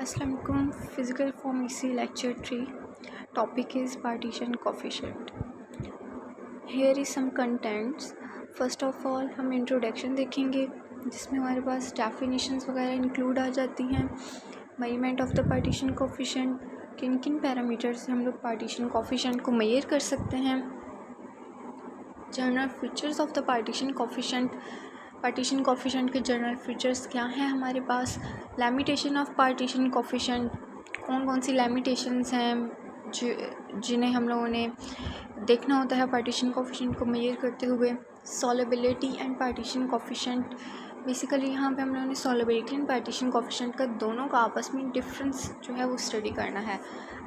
Assalamu alaikum. Physical form EC lecture 3. Topic is partition coefficient. Here is some contents. First of all हम introduction देखेंगे जिसमें हमारे पास definitions वगैरह include आ जाती हैं. Measurement of the partition coefficient, किन किन पैरामीटर से हम लोग पार्टीशन कोफिशिएंट को मेजर कर सकते हैं. General features of the partition coefficient के जनरल फीचर्स क्या हैं हमारे पास. लिमिटेशन ऑफ पार्टीशन कोफिशिएंट, कौन कौन सी लिमिटेशंस हैं जिन्हें हम लोगों ने देखना होता है पार्टीशन कोफिशिएंट को मेजर करते हुए. Solubility and partition coefficient, basically यहाँ पे हम लोगों ने सॉल्युबिलिटी एंड पार्टीशन कोफिशिएंट का दोनों का आपस में डिफरेंस जो है वो स्टडी करना है.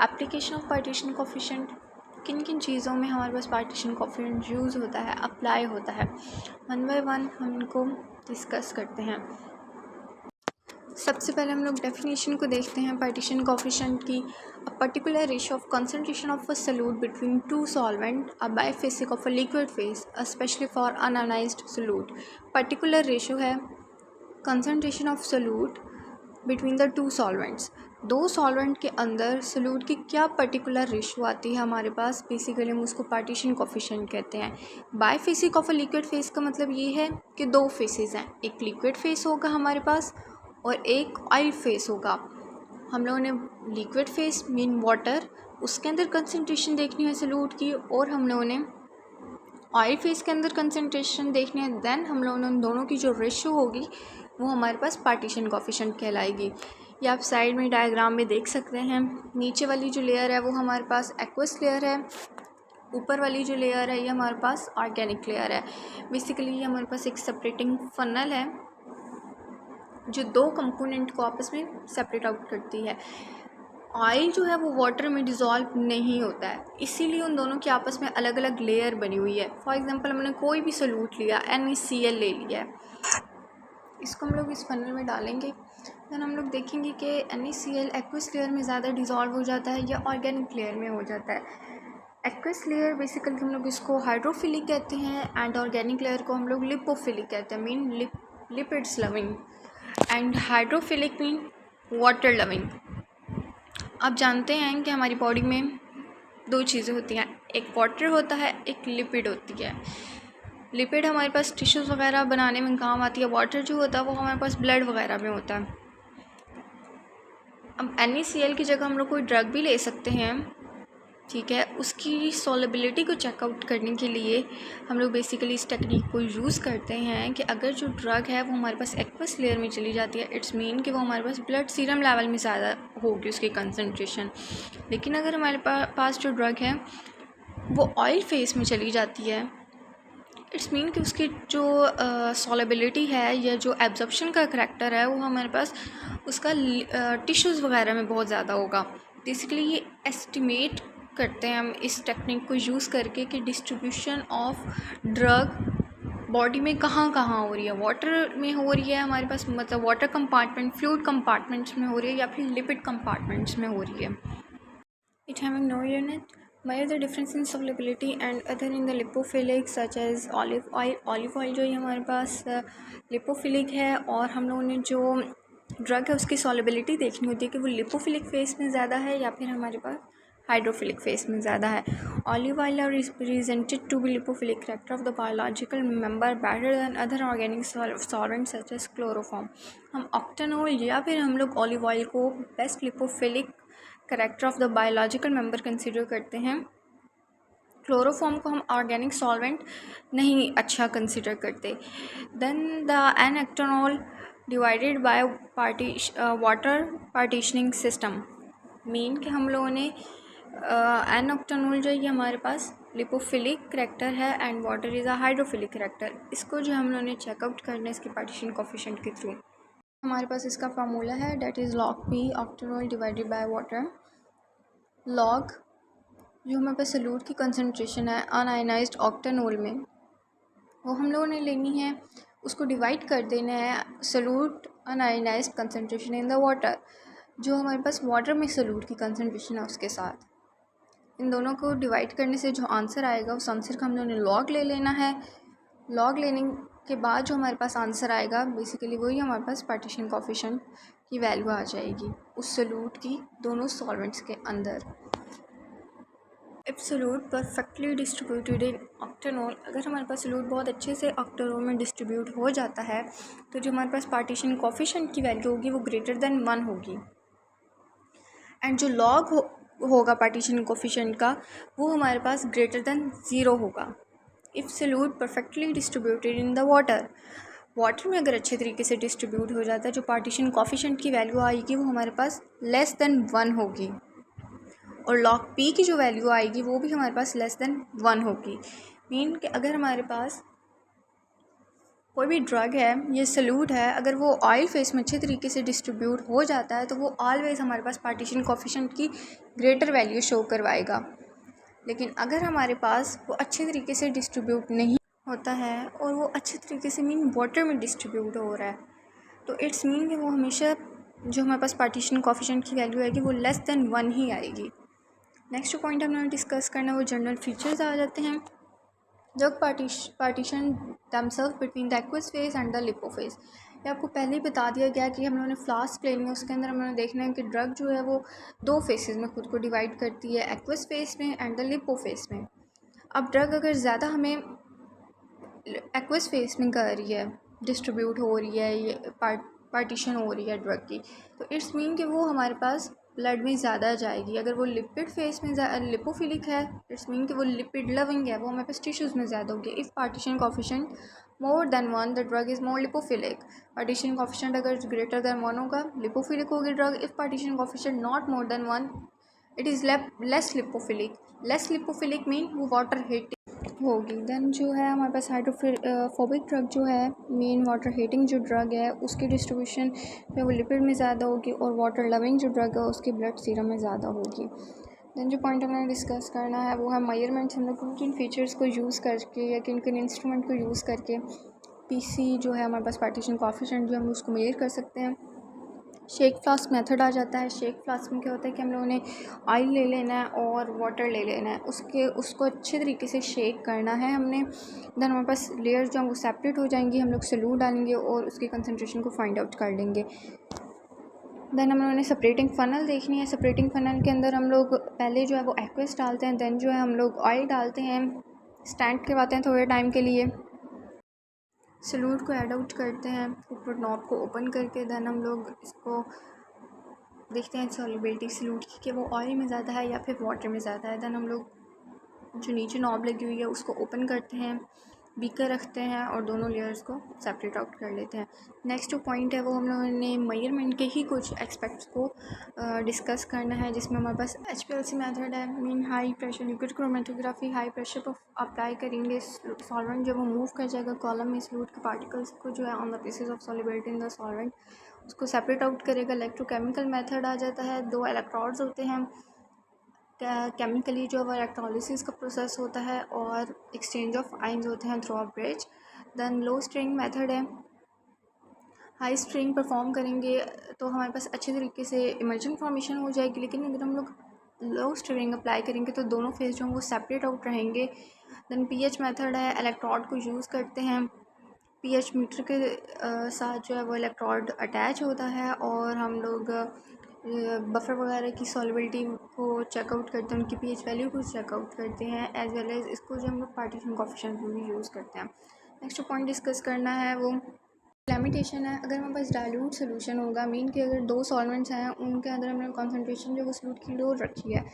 एप्लीकेशन ऑफ पार्टीशन कोफिशिएंट, किन किन चीज़ों में हमारे पास पार्टीशन कोफिशिएंट यूज़ होता है, अप्लाई होता है. वन बाय वन हम इनको डिस्कस करते हैं. सबसे पहले हम लोग डेफिनेशन को देखते हैं पार्टीशन कोफिशिएंट की. A particular ratio of concentration of a solute between two solvent, a biphasic of a liquid phase, specially for unionized solute. Particular ratio है concentration of solute between the two solvents. दो solvent के अंदर solute की क्या particular ratio आती है हमारे पास, basically हम उसको पार्टीशन कोफिशिएंट कहते हैं. बाइफेसिक ऑफ अ लिक्विड फेस का मतलब ये है कि दो फेसेस हैं, एक लिक्विड फेस होगा हमारे पास और एक ऑयल फेस होगा. हम लोगों ने लिक्विड फेस मीन वाटर, उसके अंदर कंसंट्रेशन देखनी है सॉल्यूट की, और हम लोगों ने ऑयल फेस के अंदर कंसंट्रेशन देखनी है. देन हम लोगों ने उन दोनों की जो रेशियो होगी वो हमारे पास पार्टीशन कोफिशिएंट कहलाएगी. ये आप साइड में डायग्राम में देख सकते हैं. नीचे वाली जो लेयर है वो हमारे पास एक्वस लेयर है, ऊपर वाली जो लेयर है ये हमारे पास ऑर्गेनिक लेयर है. बेसिकली ये हमारे पास एक सेपरेटिंग फनल है जो दो कंपोनेंट को आपस में सेपरेट आउट करती है. ऑयल जो है वो वाटर में डिज़ोल्व नहीं होता है, इसीलिए उन दोनों की आपस में अलग अलग लेयर बनी हुई है. फॉर एग्जांपल हमने कोई भी सॉल्यूट लिया, NaCl ले लिया है, इसको हम लोग इस फनल में डालेंगे. देन हम लोग देखेंगे कि NaCl एक्वस लेयर में ज़्यादा डिज़ोल्व हो जाता है या ऑर्गेनिक लेयर में हो जाता है. एक्वस लेयर बेसिकली हम लोग इसको हाइड्रोफिलिक कहते हैं एंड ऑर्गेनिक लेयर को हम लोग लिपोफिलिक कहते हैं, mean lipids loving, and hydrophilic mean water loving. आप जानते हैं कि हमारी बॉडी में दो चीज़ें होती हैं, एक वाटर होता है, एक लिपिड होती है. लिपिड हमारे पास टिश्यूज़ वगैरह बनाने में काम आती है, वाटर जो होता है वो हमारे पास ब्लड वगैरह में होता है. अब NaCl की जगह हम लोग कोई ड्रग भी ले सकते हैं, ठीक है. उसकी सॉल्युबिलिटी को चेकआउट करने के लिए हम लोग बेसिकली इस टेक्निक को यूज़ करते हैं कि अगर जो ड्रग है वो हमारे पास एक्वस लेयर में चली जाती है, इट्स मीन कि वो हमारे पास ब्लड सीरम लेवल में ज़्यादा होगी उसकी कंसंट्रेशन. लेकिन अगर हमारे पास जो ड्रग है वो ऑयल फेस में चली जाती है, इट्स मीन कि उसकी जो सॉल्युबिलिटी है या जो एब्जॉर्प्शन का करैक्टर है वो हमारे पास उसका टिश्यूज़ वगैरह में बहुत ज़्यादा होगा. बेसिकली ये एस्टिमेट करते हैं हम इस टेक्निक को यूज़ करके कि डिस्ट्रीब्यूशन ऑफ ड्रग बॉडी में कहाँ कहाँ हो रही है. वाटर में हो रही है हमारे पास, मतलब वाटर कंपार्टमेंट, फ्लूइड कंपार्टमेंट्स में हो रही है या फिर लिपिड कंपार्टमेंट्स में हो रही है. It having no unit measure the difference in solubility and other in the lipophilic such as olive oil. Olive oil जो ये हमारे पास लिपोफिलिक है, और हम लोगों ने जो ड्रग है उसकी सॉल्युबिलिटी देखनी होती है कि वो लिपोफिलिक फेस में ज़्यादा है या फिर हमारे पास हाइड्रोफिलिक फेस में ज़्यादा है. Olive oil are represented to be lipophilic character of the biological member better than other organic solvents such as chloroform. हम ऑक्टेनॉल या फिर हम लोग ऑलिव ऑयल को best lipophilic character of the biological member consider करते हैं. Chloroform को हम ऑर्गेनिक सॉल्वेंट नहीं अच्छा कंसिडर करते. Then the n octanol divided by water partitioning system, mean कि हम लोगों ने एन-ऑक्टेनॉल जो ये हमारे पास लिपोफिलिक करेक्टर है and water is a hydrophilic character. इसको जो हम लोगों ने चेकआउट करना है इसके पार्टीशन कोफिशिएंट के थ्रू. हमारे पास इसका फार्मूला है, that is log P octanol divided by water. Log जो हमारे पास सॉल्यूट की कंसंट्रेशन है अनआयोनाइज्ड ऑक्टेनॉल में, वो हम लोगों ने लेनी है, उसको डिवाइड कर देना है solute unionised concentration in the water, जो हमारे पास वाटर में सॉल्यूट की कंसंट्रेशन है उसके साथ. इन दोनों को डिवाइड करने से जो आंसर आएगा उस आंसर का हम लोगों ने लॉग ले लेना है. लॉग लेने के बाद जो हमारे पास आंसर आएगा बेसिकली वही हमारे पास पार्टीशन कोफिशिएंट की वैल्यू आ जाएगी उस सॉल्यूट की दोनों सॉल्वेंट्स के अंदर। If solute perfectly distributed in octanol, अगर हमारे पास सॉल्यूट बहुत अच्छे से ऑक्टेनॉल में डिस्ट्रीब्यूट हो जाता है तो जो हमारे पास पार्टीशन कोफिशिएंट की वैल्यू होगी वो ग्रेटर देन 1 होगी, एंड जो लॉग होगा पार्टीशन कोफिशिएंट का वो हमारे पास ग्रेटर देन 0 होगा। If solute perfectly distributed in the water, water में अगर अच्छे तरीके से डिस्ट्रीब्यूट हो जाता है जो पार्टीशन कोफिशिएंट की वैल्यू आएगी वो हमारे पास लेस देन 1 होगी, और लॉग पी की जो वैल्यू आएगी वो भी हमारे पास लेस देन 1 होगी। मीन कि अगर हमारे पास कोई भी ड्रग है, ये सॉल्यूट है, अगर वो ऑयल फेस में अच्छे तरीके से डिस्ट्रीब्यूट हो जाता है तो वो ऑलवेज़ हमारे पास पार्टीशन कोफिशिएंट की ग्रेटर वैल्यू शो करवाएगा। लेकिन अगर हमारे पास वो अच्छे तरीके से डिस्ट्रीब्यूट नहीं होता है और वो अच्छे तरीके से मीन वाटर में डिस्ट्रीब्यूट हो रहा है तो इट्स मीन कि वो हमेशा जो हमारे पास पार्टीशन कोफिशिएंट की वैल्यू आएगी वो लेस देन 1 ही आएगी। नेक्स्ट पॉइंट हमने डिस्कस करना है वो जनरल फीचर्स आ जाते हैं। Drug partition themselves between the aqueous phase and the lipophase, ये आपको पहले ही बता दिया गया कि हम लोगों ने फ्लास्क लेनी है, उसके अंदर हम लोगों ने देखना है कि ड्रग जो है वो 2 फेसेस में खुद को डिवाइड करती है, एक्वस फेज में एंड द लिपोफेज में। अब ड्रग अगर ज़्यादा हमें एक्वस फेज में कर रही है, डिस्ट्रीब्यूट हो रही है, ये पार्टीशन हो रही है ड्रग की, तो इट्स मीन कि वो हमारे पास ब्लड में ज़्यादा जाएगी। अगर वो लिपिड फेस में लिपोफिलिक है इट्स मीन कि वो लिपिड लविंग है, वो हमारे पास टिश्यूज़ में ज़्यादा होगी। If partition coefficient more than 1 the drug is more lipophilic, partition coefficient अगर ग्रेटर देन 1 होगा लिपोफिलिक होगी drug. If partition coefficient not more than 1 it is less lipophilic, less lipophilic mean वो वाटर हीटिंग होगी। Then जो है हमारे पास hydrophobic drug जो है मेन वाटर हीटिंग जो ड्रग है उसकी डिस्ट्रीब्यूशन जो वो लिपिड में ज़्यादा होगी, और वाटर लविंग जो ड्रग है उसकी ब्लड सीरम में ज़्यादा होगी। देन जो पॉइंट हमें डिस्कस करना है वो है मेजरमेंट्स, हम लोग किन किन फीचर्स को यूज़ करके या किन किन इंस्ट्रूमेंट को यूज़ करके पीसी जो है हमारे पास पार्टीशन कोफिशिएंट जो हम उसको मेजर कर सकते हैं। शेक फ्लास्क मेथड आ जाता है। शेक फ्लास्क में क्या होता है कि हम लोगों ने ऑयल ले लेना है और वाटर ले लेना है, उसको अच्छे तरीके से शेक करना है हमने। देन हमारे पास लेयर्स जो हैं वो सेपरेट हो जाएंगी, हम लोग सॉल्यूट डालेंगे और उसकी कंसनट्रेशन को फाइंड आउट कर लेंगे। देन हम लोगों ने सेपरेटिंग फ़नल देखनी है। सेपरेटिंग फ़नल के अंदर हम लोग पहले जो है वो एक्वस डालते हैं, देन जो है हम लोग ऑयल डालते हैं, स्टैंड करवाते हैं थोड़े टाइम के लिए, सॉल्यूट को ऐड आउट करते हैं ऊपर नॉब को ओपन करके। देन हम लोग इसको देखते हैं सॉल्युबिलिटी सॉल्यूट की कि वो ऑयल में ज़्यादा है या फिर वाटर में ज़्यादा है। देन हम लोग जो नीचे नॉब लगी हुई है उसको ओपन करते हैं, बीकर रखते हैं और दोनों लेयर्स को सेपरेट आउट कर लेते हैं। नेक्स्ट जो पॉइंट है वो हम लोगों ने मेजरमेंट के ही कुछ एस्पेक्ट्स को डिस्कस करना है, जिसमें हमारे पास HPLC मेथड है, mean high pressure liquid chromatography. High pressure पर अप्लाई करेंगे सॉल्वेंट, जब वो मूव कर जाएगा कॉलम में सॉल्यूट के पार्टिकल्स को जो है on the basis of solubility in the solvent उसको सेपरेट आउट करेगा। इलेक्ट्रोकेमिकल मेथड आ जाता है, 2 इलेक्ट्रोड्स होते हैं, केमिकली जो है इलेक्ट्रोलिसिस का प्रोसेस होता है और एक्सचेंज ऑफ आयंस होते हैं through a bridge. Then low string method है, हाई स्ट्रिंग परफॉर्म करेंगे तो हमारे पास अच्छे तरीके से इमर्जन फॉर्मेशन हो जाएगी। लेकिन अगर हम लोग लो स्ट्रिंग अप्लाई करेंगे तो दोनों फेज जो हैं वो सेपरेट आउट रहेंगे। देन पीएच मेथड है, इलेक्ट्रोड को यूज़ करते हैं, पीएच मीटर के साथ जो है वो इलेक्ट्रोड अटैच होता है और हम लोग बफर वगैरह की सॉल्युबिलिटी को चेकआउट करते हैं, उनकी पीएच वैल्यू को चेकआउट करते हैं, एज वेल एज इसको जो हम लोग पार्टीशन कोफिशिएंट में भी यूज़ करते हैं। नेक्स्ट पॉइंट डिस्कस करना है वो लिमिटेशन है। अगर हमारे पास डाइल्यूट सोल्यूशन होगा, मीन कि अगर 2 सॉल्वेंट्स हैं उनके अंदर हमने कॉन्सेंट्रेशन जो वो सॉल्यूट की लो रखी है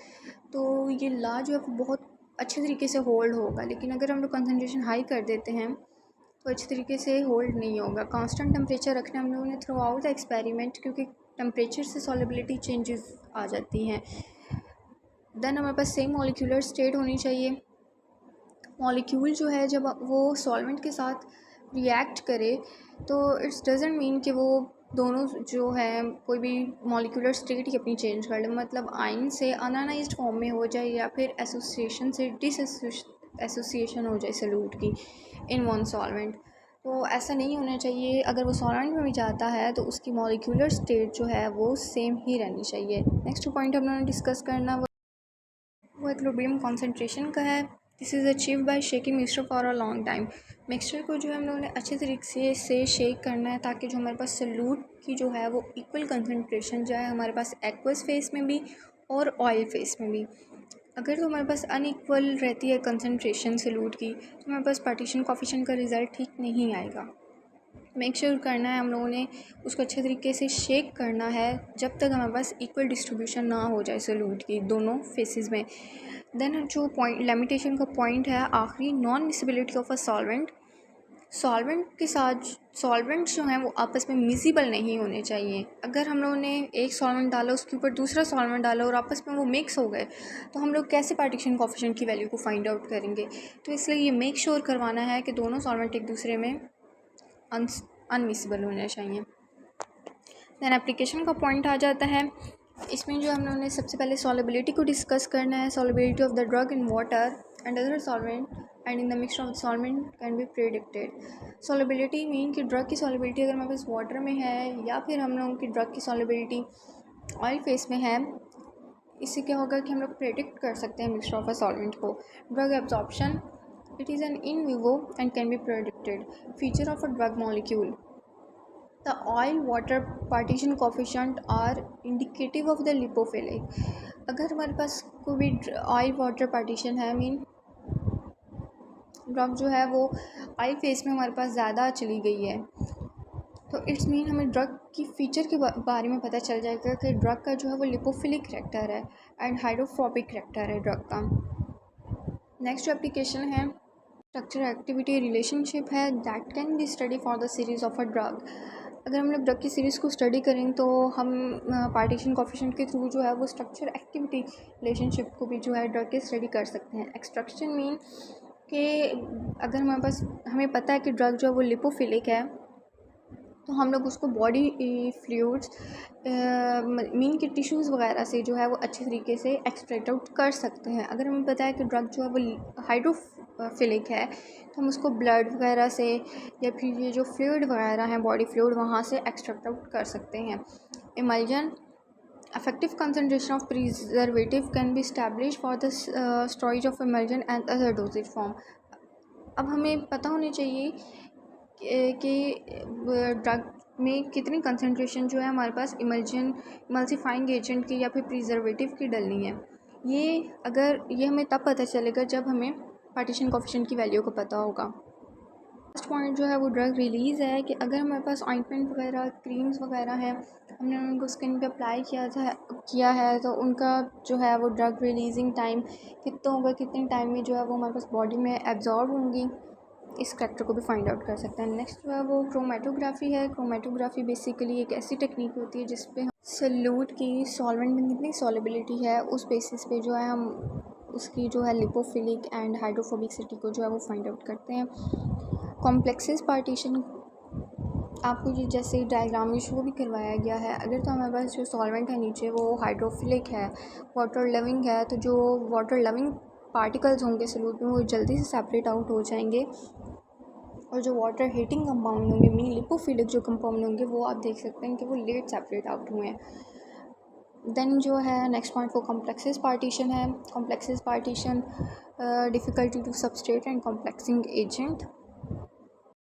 तो ये ला जो है वो बहुत अच्छे तरीके से होल्ड होगा। लेकिन अगर हम लोग कॉन्सेंट्रेशन हाई कर देते हैं तो अच्छे तरीके से होल्ड नहीं होगा। कांस्टेंट टेम्परेचर रखना हम लोगों ने थ्रू आउट द एक्सपेरिमेंट, क्योंकि टेम्परेचर से सॉल्युबिलिटी चेंजेस आ जाती हैं। देन हमारे पास सेम मॉलिक्यूलर स्टेट होनी चाहिए। मॉलिक्यूल जो है जब वो सॉल्वेंट के साथ रिएक्ट करे तो इट्स डजेंट मीन कि वो दोनों जो है कोई भी मॉलिक्यूलर स्टेट ही अपनी चेंज कर ले, मतलब आयन से अनआयनाइज्ड फॉर्म में हो जाए या फिर एसोसिएशन से एसोसिएशन हो जाए सॉल्यूट की इन वन सॉल्वेंट। तो ऐसा नहीं होना चाहिए। अगर वो सॉल्वेंट में भी जाता है तो उसकी मॉलिक्यूलर स्टेट जो है वो सेम ही रहनी चाहिए। नेक्स्ट पॉइंट हम लोगों ने डिस्कस करना वो इक्विलिब्रियम कॉन्सेंट्रेशन का है। This is achieve by shaking mixture for a long time. Mixture को जो है हम लोगों ने अच्छे तरीके से शेक करना है ताकि जो हमारे पास सॉल्यूट की जो है वो इक्वल कंसनट्रेशन जो है हमारे पास एक्वस फेस में भी और ऑयल फेस में भी। अगर तो हमारे पास अनइक्वल रहती है कंसनट्रेशन सॉल्यूट की तो हमारे पास पार्टीशन कोफिशिएंट का रिज़ल्ट ठीक नहीं आएगा। मेक श्योर करना है हम लोगों ने उसको अच्छे तरीके से शेक करना है जब तक हमारे पास इक्वल डिस्ट्रीब्यूशन ना हो जाए सॉल्यूट की दोनों फेसेस में। देन जो पॉइंट लिमिटेशन का पॉइंट है आखिरी, non miscibility of a solvent. Solvent के साथ सॉल्वेंट्स जो हैं वो आपस में मिसिबल नहीं होने चाहिए। अगर हम लोगों ने एक सॉल्वेंट डाला उसके ऊपर दूसरा सॉल्वेंट डाला और आपस में वो मिक्स हो गए तो हम लोग कैसे पार्टीशन कोफिशिएंट की वैल्यू को फाइंड आउट करेंगे। तो इसलिए ये मेक श्योर करवाना है कि दोनों सॉल्वेंट एक दूसरे में अनमिसिबल होने चाहिए। दैन एप्लीकेशन का पॉइंट आ जाता है। इसमें जो हम लोगों ने सबसे पहले सॉल्युबिलिटी को डिस्कस करना है। Solubility of the drug in water and other solvent and in the mixture of solvent can be predicted. Solubility mean कि ड्रग की सॉल्युबिलिटी अगर हमारे पास वाटर में है या फिर हम लोगों की ड्रग की सॉल्युबिलिटी ऑयल फेस में है, इससे क्या होगा कि हम लोग प्रेडिक्ट कर सकते हैं मिक्सचर ऑफ अ सॉल्वेंट को। Drug absorption, it is an in vivo and can be predicted. Feature of a drug molecule. The oil water partition coefficient are indicative of the lipophilic. अगर हमारे पास कोई भी oil water partition है, mean drug जो है वो oil face में हमारे पास ज़्यादा चली गई है, तो इट्स मीन हमें ड्रग की फ़ीचर के बारे में पता चल जाएगा कि ड्रग का जो है वो लिपोफिलिक करैक्टर है एंड हाइड्रोफोबिक करैक्टर है ड्रग का। नेक्स्ट एप्लीकेशन है स्ट्रक्चर एक्टिविटी रिलेशनशिप है that can be study for the series of a drug. अगर हम लोग ड्रग की सीरीज़ को स्टडी करें तो हम पार्टीशन कोफिशिएंट के थ्रू जो है वो स्ट्रक्चर एक्टिविटी रिलेशनशिप को भी जो है ड्रग के स्टडी कर सकते हैं। एक्सट्रैक्शन मीन कि अगर हमारे पास हमें पता है कि ड्रग जो है वो लिपोफिलिक है तो हम लोग उसको बॉडी फ्लूइड्स मीन के टिश्यूज़ वगैरह से जो है वो अच्छे तरीके से एक्सट्रैक्ट आउट कर सकते हैं। अगर हमें पता है कि ड्रग जो है वो हाइड्रोफिलिक है तो हम उसको ब्लड वगैरह से या फिर ये जो फ्लूइड वगैरह हैं बॉडी फ्लूइड वहाँ से एक्सट्रैक्ट आउट कर सकते हैं। Emulsion, effective concentration of preservative can be established for the storage of emulsion and other dosage form। अब हमें पता होनी चाहिए कि ड्रग में कितनी कंसंट्रेशन जो है हमारे पास इमल्सिफाइंग एजेंट की या फिर प्रिजर्वेटिव की डलनी है। ये हमें तब पता चलेगा जब हमें पार्टीशन कोफिशिएंट की वैल्यू को पता होगा। फर्स्ट पॉइंट जो है वो ड्रग रिलीज़ है कि अगर हमारे पास ऑइंटमेंट वगैरह क्रीम्स वगैरह हैं, हमने उनको स्किन पे अप्लाई किया है तो उनका जो है वो ड्रग रिलीजिंग टाइम कितना होगा, कितने टाइम में जो है वो हमारे पास बॉडी में एब्जॉर्ब होंगी, इस करैक्टर को भी फाइंड आउट कर सकते हैं। नेक्स्ट जो है वो क्रोमेटोग्राफी है। क्रोमेटोग्राफी बेसिकली एक ऐसी टेक्निक होती है जिसपे हम सॉल्यूट की सॉल्वेंट में कितनी सॉल्युबिलिटी है उस बेसिस पे जो है हम उसकी जो है लिपोफिलिक एंड हाइड्रोफोबिसिटी को जो है वो फाइंड आउट करते हैं। कॉम्प्लेक्सेस पार्टीशन आपको ये जैसे डायग्राम में शो भी करवाया गया है। अगर तो हमारे पास जो सॉल्वेंट है नीचे वो हाइड्रोफिलिक है, वाटर लविंग है, तो जो वाटर लविंग पार्टिकल्स होंगे सॉल्यूट में वो जल्दी से सेपरेट आउट हो जाएंगे और जो वाटर हीटिंग कंपाउंड होंगे मीन लिपोफिलिक जो कंपाउंड होंगे वो आप देख सकते हैं कि वो लेट सेपरेट आउट हुए हैं। देन जो है नेक्स्ट पॉइंट वो कॉम्प्लेक्सेस पार्टीशन है। Complexes partition difficulty to substrate and complexing agent.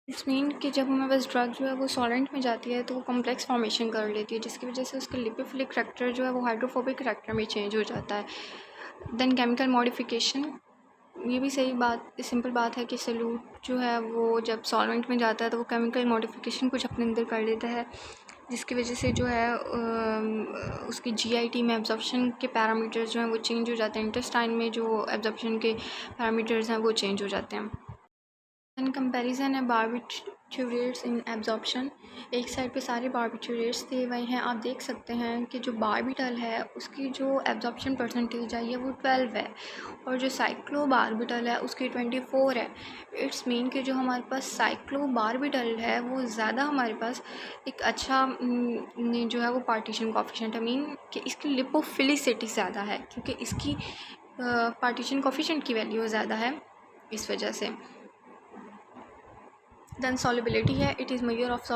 It's mean कि जब हमारे पास ड्रग जो है वो सॉल्वेंट में जाती है तो वो कॉम्प्लेक्स फॉर्मेशन कर लेती है जिसकी वजह से उसका लिपोफिलिक करैक्टर जो है वो हाइड्रोफोबिक करैक्टर में चेंज हो जाता है। देन केमिकल मॉडिफिकेशन, ये भी सही बात सिंपल बात है कि सॉल्यूट जो है वो जब सॉल्वेंट में जाता है तो वो केमिकल मॉडिफिकेशन कुछ अपने अंदर कर लेता है जिसकी वजह से जो है उसकी जीआईटी में एब्जॉर्प्शन के पैरामीटर्स जो हैं वो चेंज हो जाते हैं। इंटेस्टाइन में जो एब्जॉर्प्शन के पैरामीटर्स हैं वो चेंज हो जाते हैं। इन कंपैरिजन है बारबिट्यूरेट्स इन एब्जॉर्प्शन। एक साइड पे सारे बारबिट्यूरेट्स दिए हुए हैं। आप देख सकते हैं कि जो बारबिटल है उसकी जो एब्जॉर्प्शन परसेंटेज है वो 12 है और जो साइक्लो बारबिटल है उसकी 24 है। इट्स मीन कि जो हमारे पास साइक्लो बारबिटल है वो ज़्यादा हमारे पास एक अच्छा जो है वो पार्टीशन कोफिशिएंट है, मीन कि इसकी लिपोफिलिसिटी ज़्यादा है क्योंकि इसकी पार्टीशन कोफिशिएंट की वैल्यू ज़्यादा है इस वजह से। Then solubility है, it is measure of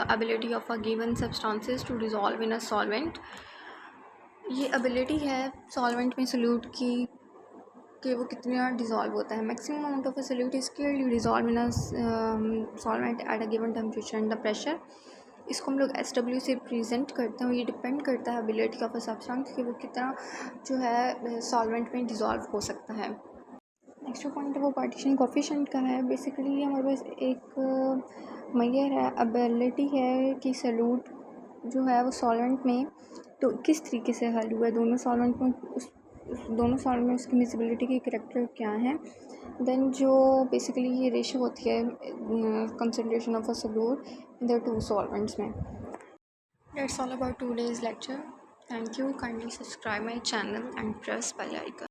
ability of a given substances to dissolve in a solvent। ये ability है सॉल्वेंट में सोल्यूट की कि वो कितना डिज़ोल्व होता है। Maximum amount of a solute is clearly dissolve in a solvent at a given temperature and the pressure. इसको हम लोग SW से रिप्रेजेंट करते हैं। ये डिपेंड करता है एबिलिटी ऑफ अ सब्सटेंस कि वो कितना जो है सॉल्वेंट में डिज़ोल्व हो सकता है। नेक्स्ट पॉइंट है वो पार्टीशन कोफिशिएंट का है। बेसिकली हमारे पास एक मेजर है, एबिलिटी है कि सॉल्यूट जो है वो सॉल्वेंट में तो किस तरीके से हल हुआ है, दोनों सॉल्वेंट में दोनों सॉल्वेंट में उसकी मिसिबिलिटी के करैक्टर क्या हैं। देन जो बेसिकली ये रेशो होती है concentration of a solute in the two solvents में। That's all about today's lecture. Thank you. Kindly subscribe my channel and press bell icon.